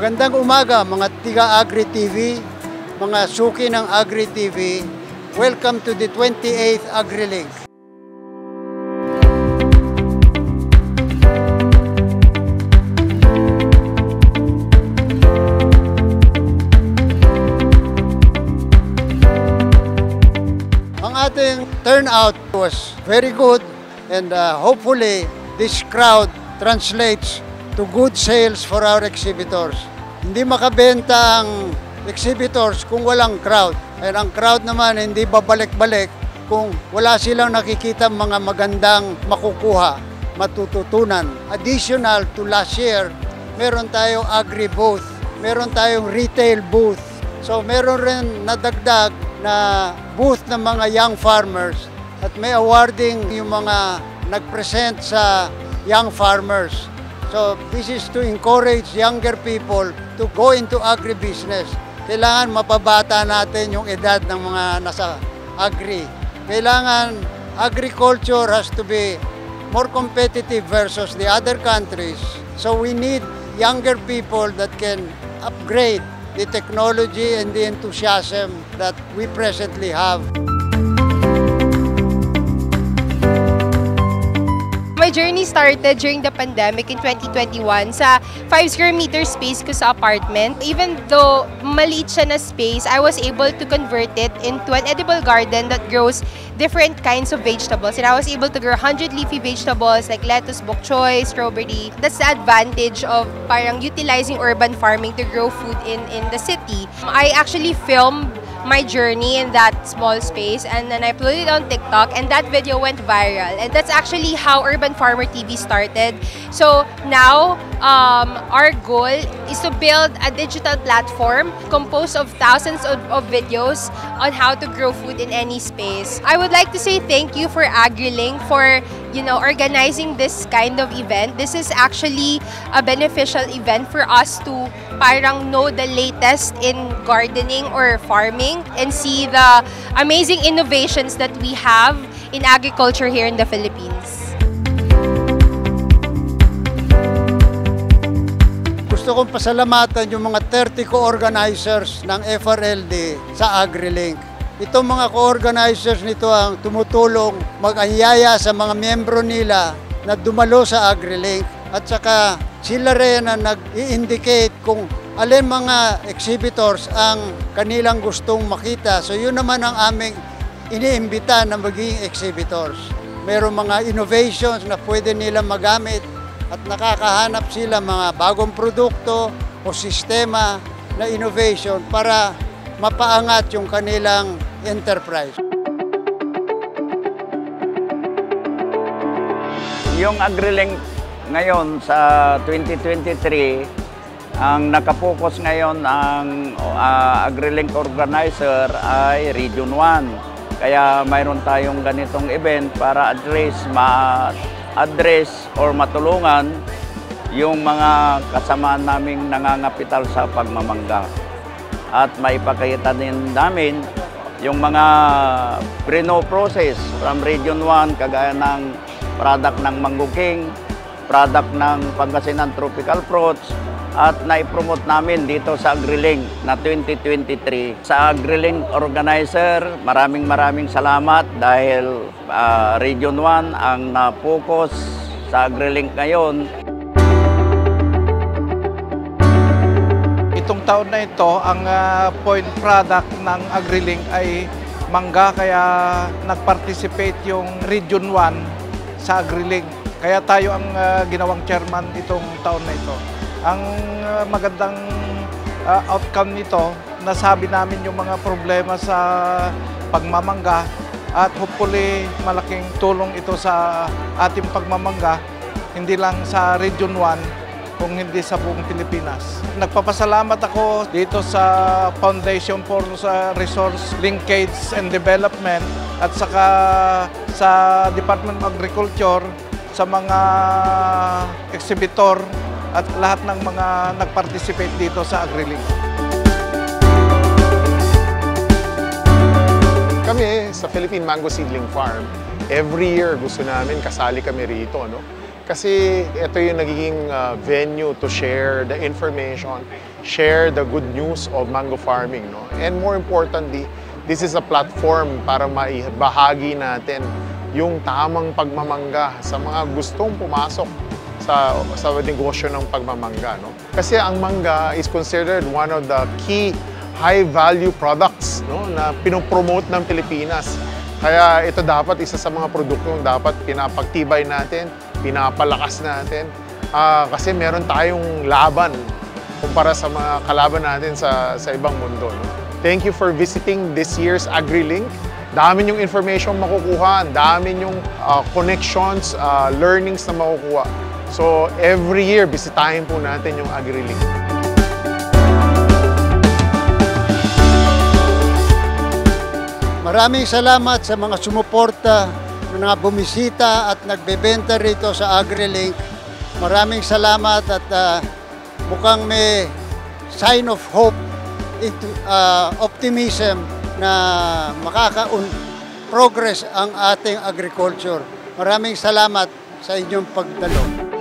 Magandang umaga mga tiga-Agri TV, mga suki ng Agri TV. Welcome to the 28th AgriLink. Ang ating turnout was very good and hopefully this crowd translates to good sales for our exhibitors. Hindi makabenta ang exhibitors kung walang crowd. And ang crowd naman hindi babalik-balik kung wala silang nakikita mga magandang makukuha, matututunan. Additional to last year, meron tayong agri booth, meron tayong retail booth. So meron rin nadagdag na booth ng mga young farmers at may awarding yung mga nag-present sa young farmers. So this is to encourage younger people to go into agribusiness. Kailangan mapabata natin yung edad ng mga nasa agri. Kailangan agriculture has to be more competitive versus the other countries. So we need younger people that can upgrade the technology and the enthusiasm that we presently have. My journey started during the pandemic in 2021 sa 5 square meter space ko sa apartment. Even though maliit siya na space, I was able to convert it into an edible garden that grows different kinds of vegetables. And I was able to grow 100 leafy vegetables like lettuce, bok choy, strawberry. That's the advantage of parang utilizing urban farming to grow food in the city. I actually filmed my journey in that small space and then I uploaded it on TikTok and that video went viral, and that's actually how Urban Farmer TV started. So now our goal is to build a digital platform composed of thousands of videos on how to grow food in any space. I would like to say thank you for AgriLink for organizing this kind of event. This is actually a beneficial event for us to parang know the latest in gardening or farming and see the amazing innovations that we have in agriculture here in the Philippines. Gusto kong pasalamatan yung mga 30 co-organizers ng FRLD sa AgriLink. Itong mga co-organizers nito ang tumutulong mag-anyaya sa mga miyembro nila na dumalo sa AgriLink at saka sila rin na nag-i-indicate kung alin mga exhibitors ang kanilang gustong makita. So yun naman ang aming iniimbita na maging exhibitors. Merong mga innovations na pwede nila magamit at nakakahanap sila mga bagong produkto o sistema na innovation para mapaangat yung kanilang enterprise. Yung AgriLink ngayon sa 2023, ang nakapokus ngayon ang AgriLink organizer ay Region 1. Kaya mayroon tayong ganitong event para ma-address or matulungan yung mga kasamaan naming nangangapital sa pagmamangga. At maipakita din namin yung mga pre-process from Region 1, kagaya ng product ng Mango King, product ng Pangasinan Tropical Fruits, at naipromote namin dito sa AgriLink na 2023. Sa AgriLink organizer, maraming salamat dahil Region 1 ang na-focus sa AgriLink ngayon. Itong taon na ito, ang point product ng AgriLink ay mangga, kaya nag-participate yung Region 1 sa AgriLink. Kaya tayo ang ginawang chairman itong taon na ito. Ang magandang outcome nito, nasabi namin yung mga problema sa pagmamangga at hopefully malaking tulong ito sa ating pagmamangga, hindi lang sa Region 1, kung hindi sa buong Pilipinas. Nagpapasalamat ako dito sa Foundation for Resource Linkage and Development at saka sa Department of Agriculture, sa mga exhibitor at lahat ng mga nag-participate dito sa AgriLink. Kami sa Philippine Mango Seedling Farm, every year gusto namin kasali kami rito, no? Kasi ito yung nagiging venue to share the information, share the good news of mango farming. No? And more importantly, this is a platform para maibahagi natin yung tamang pagmamangga sa mga gustong pumasok sa negosyo ng pagmamangga. No? Kasi ang mangga is considered one of the key high-value products, no, na pinopromote ng Pilipinas. Kaya ito dapat isa sa mga produktong dapat pinapagtibay natin, pinapalakas natin. Kasi meron tayong laban kumpara sa mga kalaban natin sa ibang mundo. No? Thank you for visiting this year's AgriLink. Dami yung information makukuha, dami yung connections, learnings na makukuha. So every year, bisitahin po natin yung AgriLink. Maraming salamat sa mga sumuporta, mga bumisita at nagbebenta rito sa AgriLink. Maraming salamat at mukhang may sign of hope, optimism na progress ang ating agriculture. Maraming salamat sa inyong pagdalo.